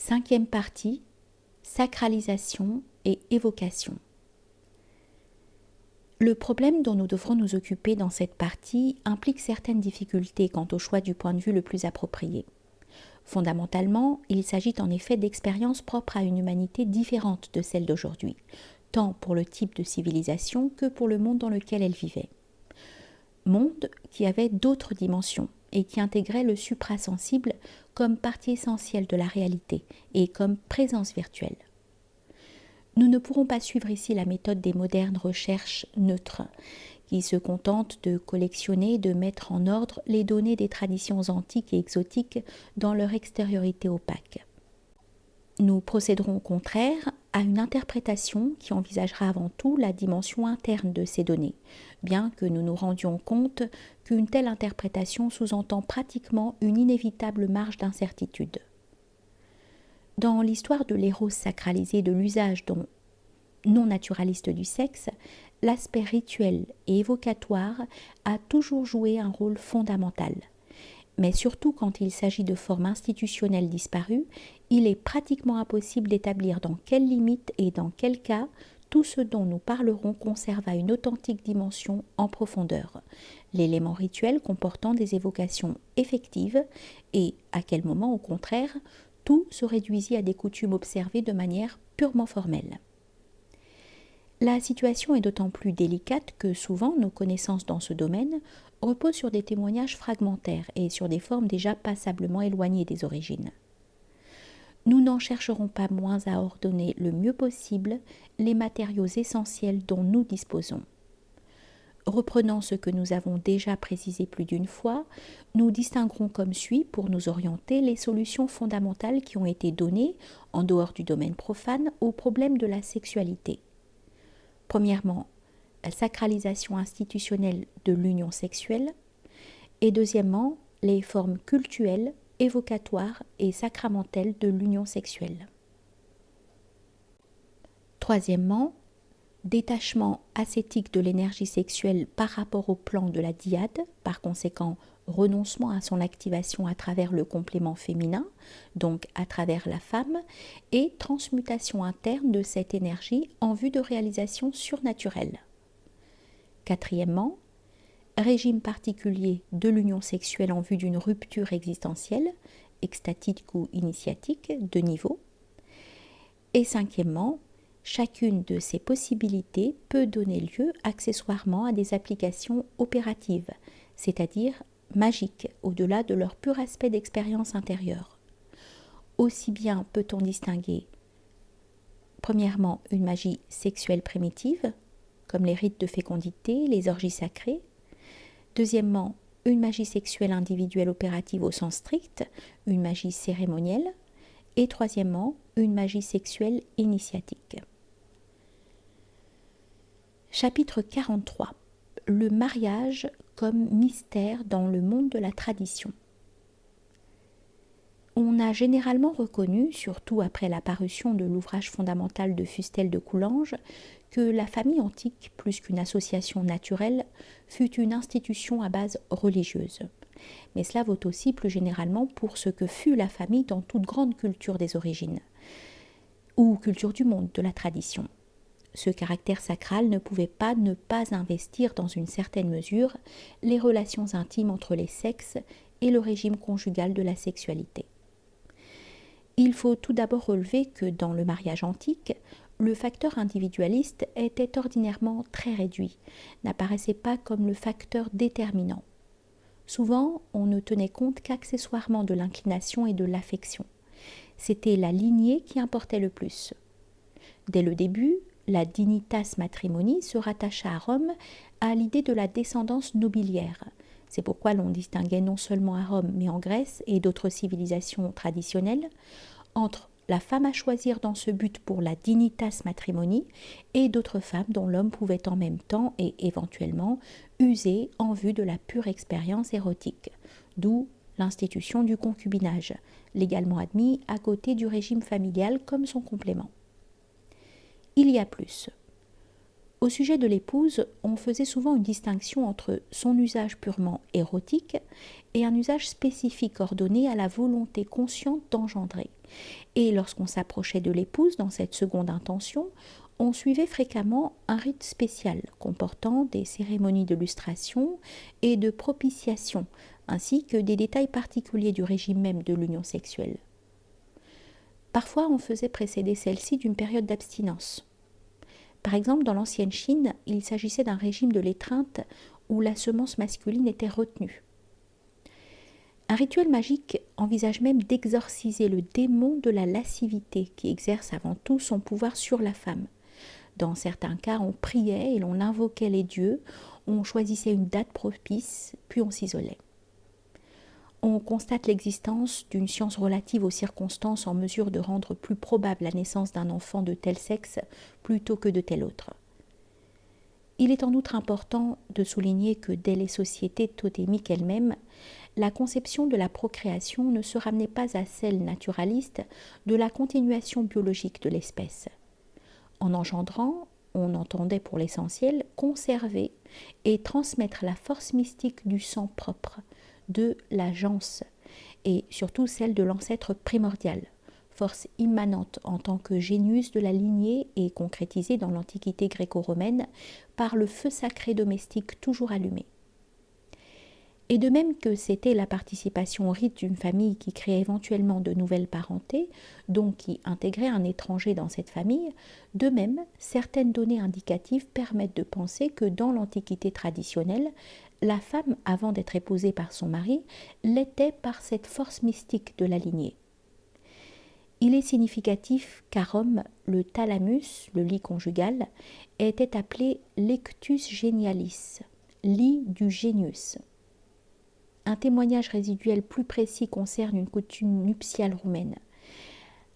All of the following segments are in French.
Cinquième partie, sacralisation et évocation. Le problème dont nous devrons nous occuper dans cette partie implique certaines difficultés quant au choix du point de vue le plus approprié. Fondamentalement, il s'agit en effet d'expériences propres à une humanité différente de celle d'aujourd'hui, tant pour le type de civilisation que pour le monde dans lequel elle vivait. Monde qui avait d'autres dimensions et qui intégrait le suprasensible comme partie essentielle de la réalité et comme présence virtuelle. Nous ne pourrons pas suivre ici la méthode des modernes recherches neutres, qui se contentent de collectionner et de mettre en ordre les données des traditions antiques et exotiques dans leur extériorité opaque. Nous procéderons au contraire à une interprétation qui envisagera avant tout la dimension interne de ces données, bien que nous nous rendions compte qu'une telle interprétation sous-entend pratiquement une inévitable marge d'incertitude. Dans l'histoire de l'éros sacralisé de l'usage non naturaliste du sexe, l'aspect rituel et évocatoire a toujours joué un rôle fondamental. Mais surtout quand il s'agit de formes institutionnelles disparues, il est pratiquement impossible d'établir dans quelles limites et dans quels cas tout ce dont nous parlerons conserva une authentique dimension en profondeur, l'élément rituel comportant des évocations effectives et, à quel moment au contraire, tout se réduisit à des coutumes observées de manière purement formelle. La situation est d'autant plus délicate que souvent nos connaissances dans ce domaine reposent sur des témoignages fragmentaires et sur des formes déjà passablement éloignées des origines. Nous n'en chercherons pas moins à ordonner le mieux possible les matériaux essentiels dont nous disposons. Reprenant ce que nous avons déjà précisé plus d'une fois, nous distinguerons comme suit, pour nous orienter, les solutions fondamentales qui ont été données, en dehors du domaine profane, au problème de la sexualité. Premièrement, la sacralisation institutionnelle de l'union sexuelle, et deuxièmement, les formes cultuelles, évocatoires et sacramentelles de l'union sexuelle. Troisièmement, détachement ascétique de l'énergie sexuelle par rapport au plan de la dyade, par conséquent renoncement à son activation à travers le complément féminin, donc à travers la femme, et transmutation interne de cette énergie en vue de réalisation surnaturelle. Quatrièmement, régime particulier de l'union sexuelle en vue d'une rupture existentielle, extatique ou initiatique, de niveau. Et cinquièmement, chacune de ces possibilités peut donner lieu accessoirement à des applications opératives, c'est-à-dire magiques, au-delà de leur pur aspect d'expérience intérieure. Aussi bien peut-on distinguer, premièrement, une magie sexuelle primitive, comme les rites de fécondité, les orgies sacrées. Deuxièmement, une magie sexuelle individuelle opérative au sens strict, une magie cérémonielle. Et troisièmement, une magie sexuelle initiatique. Chapitre 43. Le mariage comme mystère dans le monde de la tradition. On a généralement reconnu, surtout après la parution de l'ouvrage fondamental de Fustel de Coulanges, que la famille antique, plus qu'une association naturelle, fut une institution à base religieuse. Mais cela vaut aussi plus généralement pour ce que fut la famille dans toute grande culture des origines, ou culture du monde, de la tradition. Ce caractère sacral ne pouvait pas ne pas investir dans une certaine mesure les relations intimes entre les sexes et le régime conjugal de la sexualité. Il faut tout d'abord relever que dans le mariage antique, le facteur individualiste était ordinairement très réduit, n'apparaissait pas comme le facteur déterminant. Souvent, on ne tenait compte qu'accessoirement de l'inclination et de l'affection. C'était la lignée qui importait le plus. Dès le début, la dignitas matrimoni se rattacha à Rome à l'idée de la descendance nobiliaire. C'est pourquoi l'on distinguait non seulement à Rome, mais en Grèce et d'autres civilisations traditionnelles, entre la femme à choisir dans ce but pour la dignitas matrimoni et d'autres femmes dont l'homme pouvait en même temps et éventuellement user en vue de la pure expérience érotique, d'où l'institution du concubinage, légalement admis à côté du régime familial comme son complément. Il y a plus. Au sujet de l'épouse, on faisait souvent une distinction entre son usage purement érotique et un usage spécifique ordonné à la volonté consciente d'engendrer. Et lorsqu'on s'approchait de l'épouse dans cette seconde intention, on suivait fréquemment un rite spécial comportant des cérémonies de lustration et de propitiation, ainsi que des détails particuliers du régime même de l'union sexuelle. Parfois, on faisait précéder celle-ci d'une période d'abstinence. Par exemple, dans l'ancienne Chine, il s'agissait d'un régime de l'étreinte où la semence masculine était retenue. Un rituel magique envisage même d'exorciser le démon de la lascivité qui exerce avant tout son pouvoir sur la femme. Dans certains cas, on priait et l'on invoquait les dieux, on choisissait une date propice, puis on s'isolait. On constate l'existence d'une science relative aux circonstances en mesure de rendre plus probable la naissance d'un enfant de tel sexe plutôt que de tel autre. Il est en outre important de souligner que dès les sociétés totémiques elles-mêmes, la conception de la procréation ne se ramenait pas à celle naturaliste de la continuation biologique de l'espèce. En engendrant, on entendait pour l'essentiel conserver et transmettre la force mystique du sang propre, de la gens, et surtout celle de l'ancêtre primordial, force immanente en tant que génius de la lignée et concrétisée dans l'Antiquité gréco-romaine par le feu sacré domestique toujours allumé. Et de même que c'était la participation au rite d'une famille qui créait éventuellement de nouvelles parentés, donc qui intégrait un étranger dans cette famille, de même, certaines données indicatives permettent de penser que dans l'Antiquité traditionnelle, la femme, avant d'être épousée par son mari, l'était par cette force mystique de la lignée. Il est significatif qu'à Rome, le thalamus, le lit conjugal, était appelé lectus genialis, lit du génius. Un témoignage résiduel plus précis concerne une coutume nuptiale roumaine.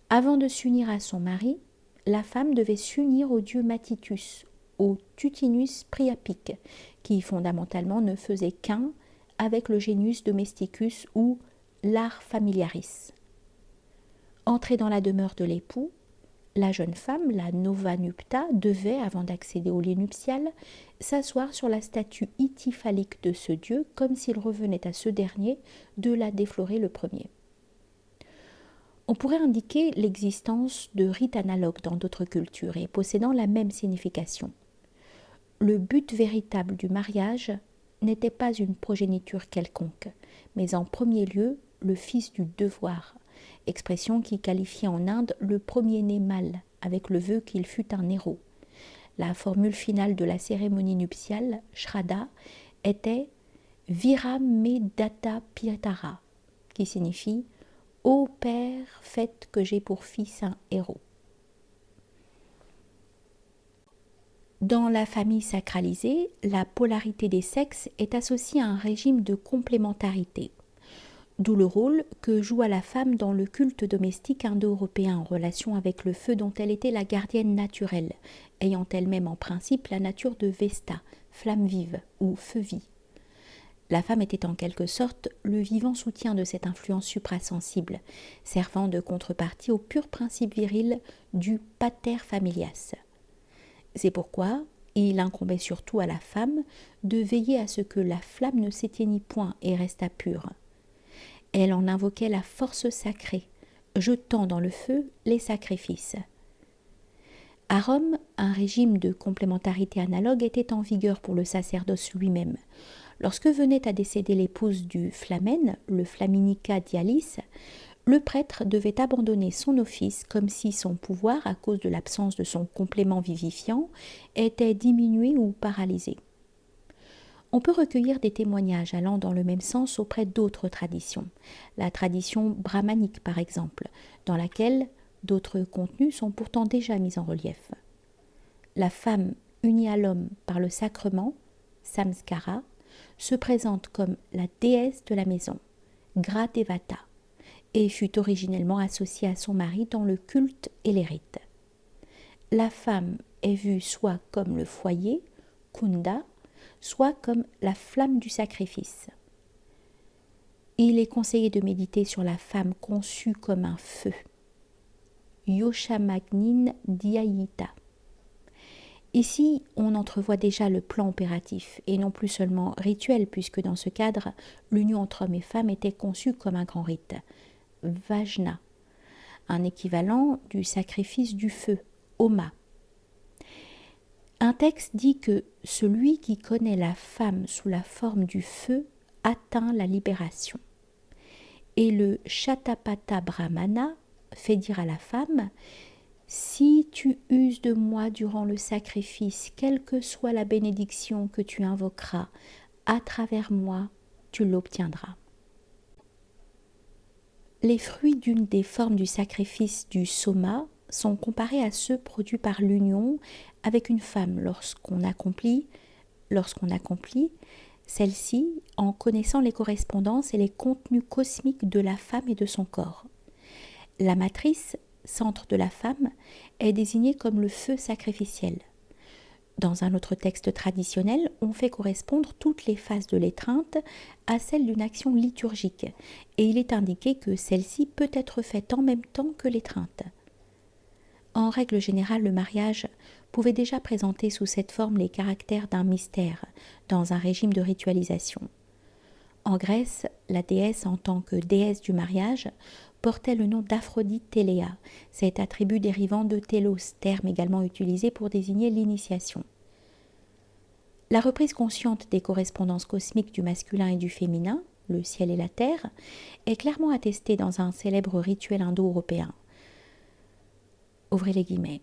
Avant de s'unir à son mari, la femme devait s'unir au dieu Matitus, au Tutinus Priapique, qui fondamentalement ne faisait qu'un avec le Genius Domesticus ou l'Ars Familiaris. Entrée dans la demeure de l'époux, la jeune femme, la nova nupta, devait, avant d'accéder au lit nuptial, s'asseoir sur la statue ityphalique de ce dieu, comme s'il revenait à ce dernier de la déflorer le premier. On pourrait indiquer l'existence de rites analogues dans d'autres cultures et possédant la même signification. Le but véritable du mariage n'était pas une progéniture quelconque, mais en premier lieu le fils du devoir, expression qui qualifiait en Inde le premier-né mâle, avec le vœu qu'il fût un héros. La formule finale de la cérémonie nuptiale, Shraddha, était Viram me datta pitara, qui signifie Ô Père, faites que j'ai pour fils un héros. Dans la famille sacralisée, la polarité des sexes est associée à un régime de complémentarité, d'où le rôle que joue la femme dans le culte domestique indo-européen en relation avec le feu dont elle était la gardienne naturelle, ayant elle-même en principe la nature de Vesta, flamme vive ou feu-vie. La femme était en quelque sorte le vivant soutien de cette influence suprasensible, servant de contrepartie au pur principe viril du pater familias. C'est pourquoi il incombait surtout à la femme de veiller à ce que la flamme ne s'éteignît point et restât pure. Elle en invoquait la force sacrée, jetant dans le feu les sacrifices. À Rome, un régime de complémentarité analogue était en vigueur pour le sacerdoce lui-même. Lorsque venait à décéder l'épouse du flamen, le flaminica dialis, le prêtre devait abandonner son office comme si son pouvoir, à cause de l'absence de son complément vivifiant, était diminué ou paralysé. On peut recueillir des témoignages allant dans le même sens auprès d'autres traditions. La tradition brahmanique, par exemple, dans laquelle d'autres contenus sont pourtant déjà mis en relief. La femme unie à l'homme par le sacrement, samskara, se présente comme la déesse de la maison, Gradevata, et fut originellement associée à son mari dans le culte et les rites. La femme est vue soit comme le foyer, Kunda, soit comme la flamme du sacrifice. Il est conseillé de méditer sur la femme conçue comme un feu, Yoshamagnin Dhyayita, Ici, on entrevoit déjà le plan opératif, et non plus seulement rituel, puisque dans ce cadre, l'union entre hommes et femmes était conçue comme un grand rite. Vajna, un équivalent du sacrifice du feu, Homa. Un texte dit que celui qui connaît la femme sous la forme du feu atteint la libération. Et le Shatapatha Brahmana fait dire à la femme: si tu uses de moi durant le sacrifice, quelle que soit la bénédiction que tu invoqueras, à travers moi, tu l'obtiendras. Les fruits d'une des formes du sacrifice du soma sont comparés à ceux produits par l'union avec une femme lorsqu'on accomplit celle-ci en connaissant les correspondances et les contenus cosmiques de la femme et de son corps. La matrice, centre de la femme, est désignée comme le feu sacrificiel. Dans un autre texte traditionnel, on fait correspondre toutes les phases de l'étreinte à celles d'une action liturgique, et il est indiqué que celle-ci peut être faite en même temps que l'étreinte. En règle générale, le mariage pouvait déjà présenter sous cette forme les caractères d'un mystère, dans un régime de ritualisation. En Grèce, la déesse en tant que déesse du mariage portait le nom d'Aphrodite Téléa, cet attribut dérivant de télos, terme également utilisé pour désigner l'initiation. La reprise consciente des correspondances cosmiques du masculin et du féminin, le ciel et la terre, est clairement attestée dans un célèbre rituel indo-européen. Ouvrez les guillemets.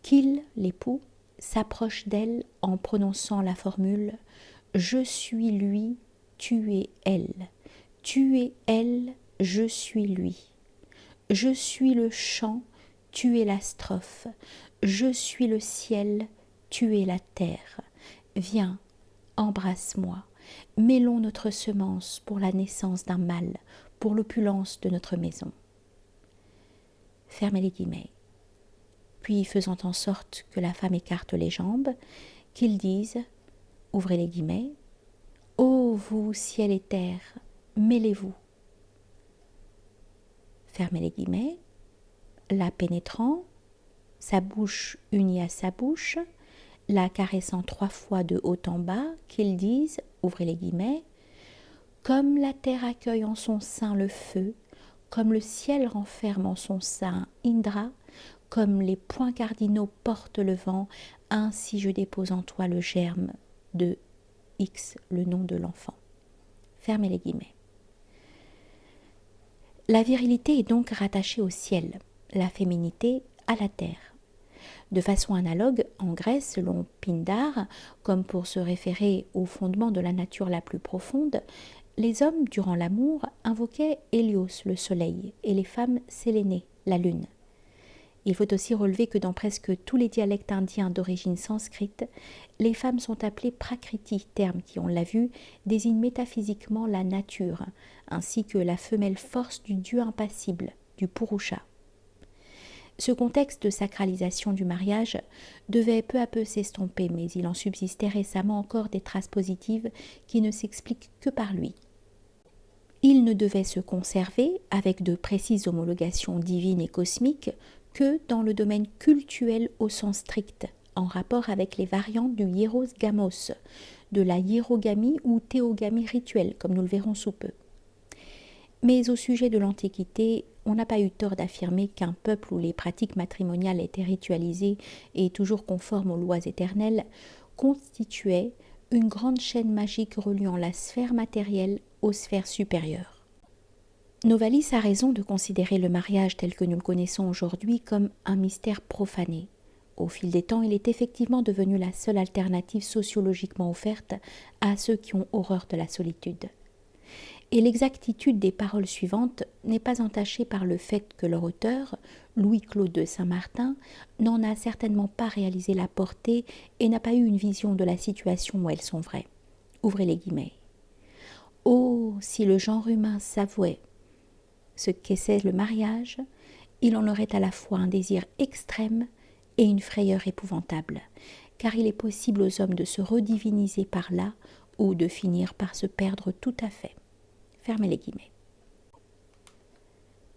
Qu'il, l'époux, s'approche d'elle en prononçant la formule « Je suis lui, tu es elle. Tu es elle, je suis lui. Je suis le chant, tu es la strophe. Je suis le ciel, tu es la terre. Viens, embrasse-moi. Mêlons notre semence pour la naissance d'un mâle, pour l'opulence de notre maison. » Fermez les guillemets. Puis, faisant en sorte que la femme écarte les jambes, qu'ils disent, ouvrez les guillemets, « Ô vous, ciel et terre, mêlez-vous. » Fermez les guillemets, la pénétrant, sa bouche unie à sa bouche, la caressant 3 fois de haut en bas, qu'ils disent, ouvrez les guillemets, « Comme la terre accueille en son sein le feu, comme le ciel renferme en son sein Indra, comme les points cardinaux portent le vent, ainsi je dépose en toi le germe de X, le nom de l'enfant. » Fermez les guillemets. La virilité est donc rattachée au ciel, la féminité à la terre. De façon analogue, en Grèce, selon Pindare, comme pour se référer au fondement de la nature la plus profonde, les hommes, durant l'amour, invoquaient Hélios, le soleil, et les femmes Sélénée, la lune. Il faut aussi relever que dans presque tous les dialectes indiens d'origine sanskrite, les femmes sont appelées prakriti, terme qui, on l'a vu, désigne métaphysiquement la nature, ainsi que la femelle force du dieu impassible, du Purusha. Ce contexte de sacralisation du mariage devait peu à peu s'estomper, mais il en subsistait récemment encore des traces positives qui ne s'expliquent que par lui. Il ne devait se conserver, avec de précises homologations divines et cosmiques, que dans le domaine cultuel au sens strict, en rapport avec les variantes du hieros gamos, de la hiérogamie ou théogamie rituelle, comme nous le verrons sous peu. Mais au sujet de l'Antiquité, on n'a pas eu tort d'affirmer qu'un peuple où les pratiques matrimoniales étaient ritualisées et toujours conformes aux lois éternelles constituait une grande chaîne magique reliant la sphère matérielle aux sphères supérieures. Novalis a raison de considérer le mariage tel que nous le connaissons aujourd'hui comme un mystère profané. Au fil des temps, il est effectivement devenu la seule alternative sociologiquement offerte à ceux qui ont horreur de la solitude. Et l'exactitude des paroles suivantes n'est pas entachée par le fait que leur auteur, Louis-Claude de Saint-Martin, n'en a certainement pas réalisé la portée et n'a pas eu une vision de la situation où elles sont vraies. Ouvrez les guillemets. « Oh, si le genre humain s'avouait ce qu'est le mariage, il en aurait à la fois un désir extrême et une frayeur épouvantable, car il est possible aux hommes de se rediviniser par là ou de finir par se perdre tout à fait. » Fermez les guillemets.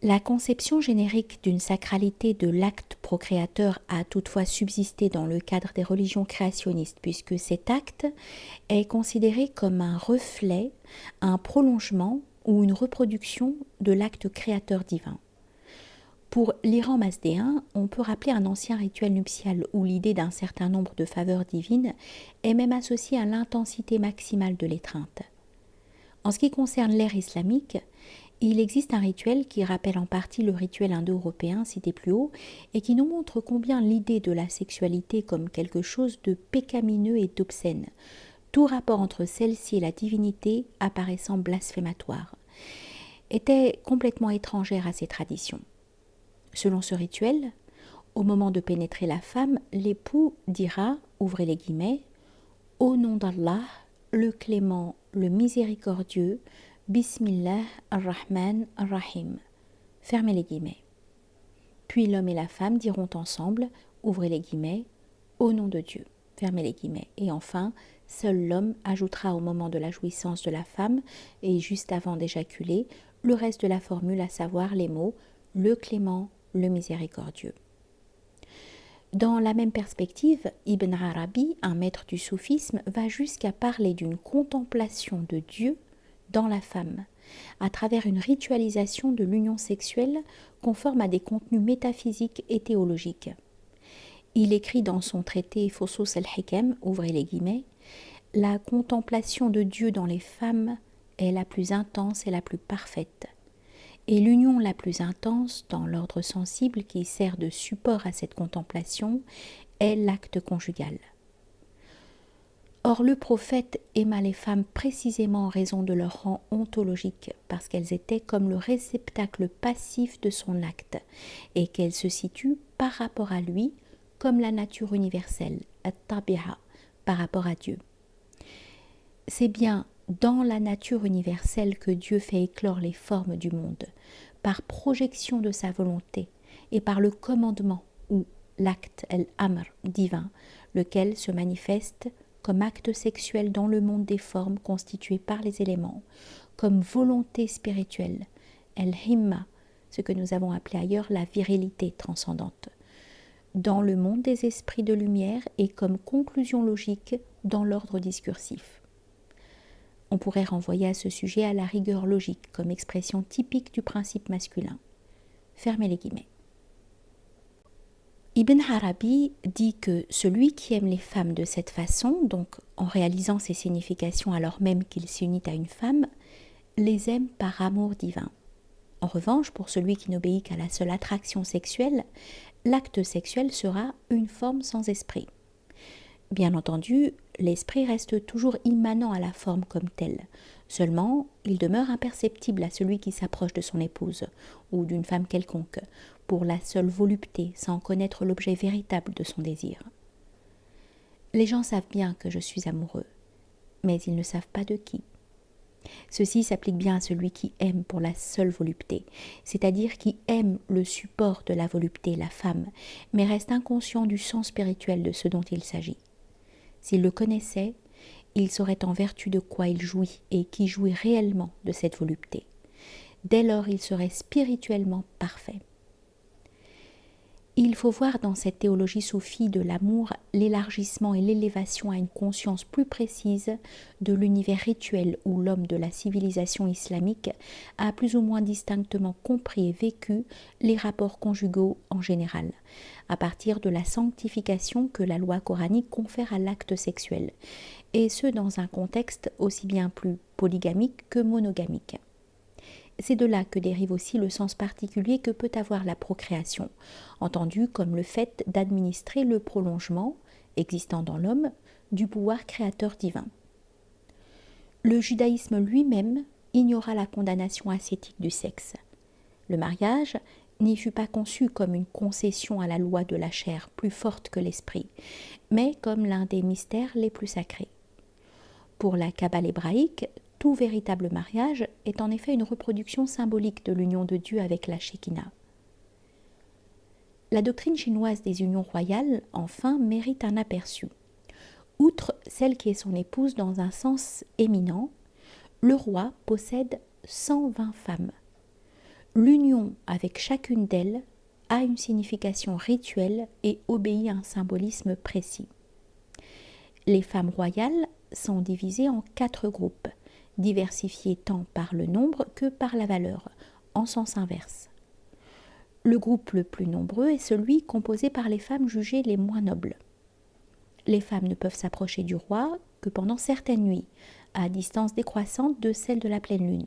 La conception générique d'une sacralité de l'acte procréateur a toutefois subsisté dans le cadre des religions créationnistes, puisque cet acte est considéré comme un reflet, un prolongement ou une reproduction de l'acte créateur divin. Pour l'Iran mazdéen, on peut rappeler un ancien rituel nuptial où l'idée d'un certain nombre de faveurs divines est même associée à l'intensité maximale de l'étreinte. En ce qui concerne l'ère islamique, il existe un rituel qui rappelle en partie le rituel indo-européen cité plus haut et qui nous montre combien l'idée de la sexualité comme quelque chose de pécamineux et d'obscène, tout rapport entre celle-ci et la divinité apparaissant blasphématoire, était complètement étrangère à ces traditions. Selon ce rituel, au moment de pénétrer la femme, l'époux dira, ouvrez les guillemets, « Au nom d'Allah, le clément, le miséricordieux, Bismillah ar-Rahman ar-Rahim. » Fermez les guillemets. Puis l'homme et la femme diront ensemble, ouvrez les guillemets, « Au nom de Dieu. » Fermez les guillemets. Et enfin, seul l'homme ajoutera au moment de la jouissance de la femme, et juste avant d'éjaculer, le reste de la formule, à savoir les mots « le clément, le miséricordieux ». Dans la même perspective, Ibn Arabi, un maître du soufisme, va jusqu'à parler d'une contemplation de Dieu dans la femme, à travers une ritualisation de l'union sexuelle conforme à des contenus métaphysiques et théologiques. Il écrit dans son traité Fusus al-Hikam, ouvrez les guillemets, « La contemplation de Dieu dans les femmes est la plus intense et la plus parfaite. Et l'union la plus intense dans l'ordre sensible qui sert de support à cette contemplation est l'acte conjugal. » Or, le prophète aima les femmes précisément en raison de leur rang ontologique, parce qu'elles étaient comme le réceptacle passif de son acte, et qu'elles se situent par rapport à lui comme la nature universelle, at-tabi'a, par rapport à Dieu. C'est bien dans la nature universelle que Dieu fait éclore les formes du monde, par projection de sa volonté, et par le commandement, ou l'acte, el-amr, divin, lequel se manifeste comme acte sexuel dans le monde des formes constitué par les éléments, comme volonté spirituelle, el-himma, ce que nous avons appelé ailleurs la virilité transcendante, dans le monde des esprits de lumière et comme conclusion logique dans l'ordre discursif. On pourrait renvoyer à ce sujet à la rigueur logique comme expression typique du principe masculin. Fermez les guillemets. Ibn Arabi dit que celui qui aime les femmes de cette façon, donc en réalisant ces significations alors même qu'il s'unit à une femme, les aime par amour divin. En revanche, pour celui qui n'obéit qu'à la seule attraction sexuelle, l'acte sexuel sera une forme sans esprit. Bien entendu, l'esprit reste toujours immanent à la forme comme telle. Seulement, il demeure imperceptible à celui qui s'approche de son épouse ou d'une femme quelconque, pour la seule volupté, sans connaître l'objet véritable de son désir. Les gens savent bien que je suis amoureux, mais ils ne savent pas de qui. Ceci s'applique bien à celui qui aime pour la seule volupté, c'est-à-dire qui aime le support de la volupté, la femme, mais reste inconscient du sens spirituel de ce dont il s'agit. S'il le connaissait, il saurait en vertu de quoi il jouit et qui jouit réellement de cette volupté. Dès lors, il serait spirituellement parfait. Il faut voir dans cette théologie soufie de l'amour l'élargissement et l'élévation à une conscience plus précise de l'univers rituel où l'homme de la civilisation islamique a plus ou moins distinctement compris et vécu les rapports conjugaux en général, à partir de la sanctification que la loi coranique confère à l'acte sexuel, et ce dans un contexte aussi bien plus polygamique que monogamique. C'est de là que dérive aussi le sens particulier que peut avoir la procréation, entendu comme le fait d'administrer le prolongement, existant dans l'homme, du pouvoir créateur divin. Le judaïsme lui-même ignora la condamnation ascétique du sexe. Le mariage n'y fut pas conçu comme une concession à la loi de la chair plus forte que l'esprit, mais comme l'un des mystères les plus sacrés. Pour la Kabbale hébraïque, tout véritable mariage est en effet une reproduction symbolique de l'union de Dieu avec la Shekinah. La doctrine chinoise des unions royales, enfin, mérite un aperçu. Outre celle qui est son épouse dans un sens éminent, le roi possède 120 femmes. L'union avec chacune d'elles a une signification rituelle et obéit à un symbolisme précis. Les femmes royales sont divisées en 4 groupes, diversifiés tant par le nombre que par la valeur, en sens inverse. Le groupe le plus nombreux est celui composé par les femmes jugées les moins nobles. Les femmes ne peuvent s'approcher du roi que pendant certaines nuits, à distance décroissante de celle de la pleine lune,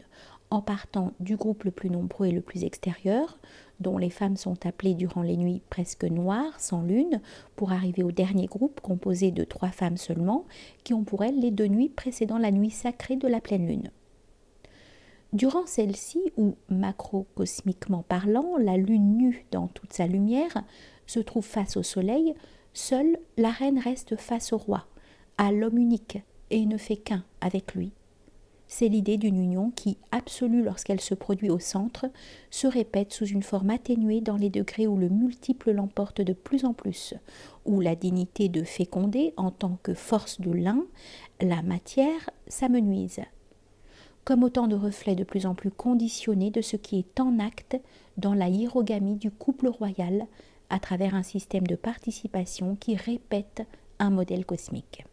en partant du groupe le plus nombreux et le plus extérieur, dont les femmes sont appelées durant les nuits presque noires, sans lune, pour arriver au dernier groupe composé de 3 femmes seulement, qui ont pour elles les 2 nuits précédant la nuit sacrée de la pleine lune. Durant celle-ci, où, macrocosmiquement parlant, la lune nue dans toute sa lumière se trouve face au soleil, seule la reine reste face au roi, à l'homme unique, et ne fait qu'un avec lui. C'est l'idée d'une union qui, absolue lorsqu'elle se produit au centre, se répète sous une forme atténuée dans les degrés où le multiple l'emporte de plus en plus, où la dignité de féconder en tant que force de l'un, la matière, s'amenuise, comme autant de reflets de plus en plus conditionnés de ce qui est en acte dans la hiérogamie du couple royal à travers un système de participation qui répète un modèle cosmique.